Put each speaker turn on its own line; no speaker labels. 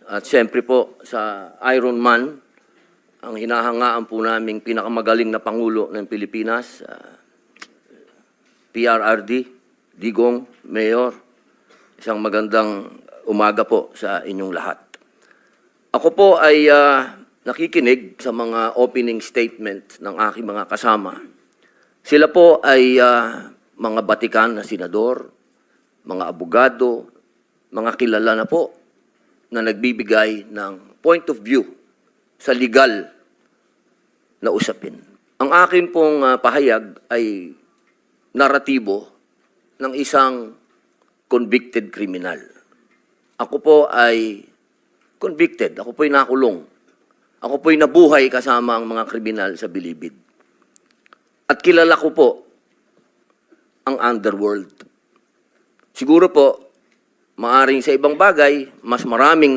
At siyempre po sa Iron Man, ang hinahangaan po naming pinakamagaling na Pangulo ng Pilipinas, PRRD, Digong, Mayor, isang magandang umaga po sa inyong lahat. Ako po ay nakikinig sa mga opening statement ng aking mga kasama. Sila po ay mga batikan na senador, mga abogado, mga kilala na po na nagbibigay ng point of view sa legal na usapin. Ang akin pong pahayag ay naratibo ng isang convicted criminal. Ako po ay convicted. Ako po ay nakulong. Ako po ay nabuhay kasama ang mga kriminal sa Bilibid. At kilala ko po ang underworld. Siguro po, maaring sa ibang bagay, mas maraming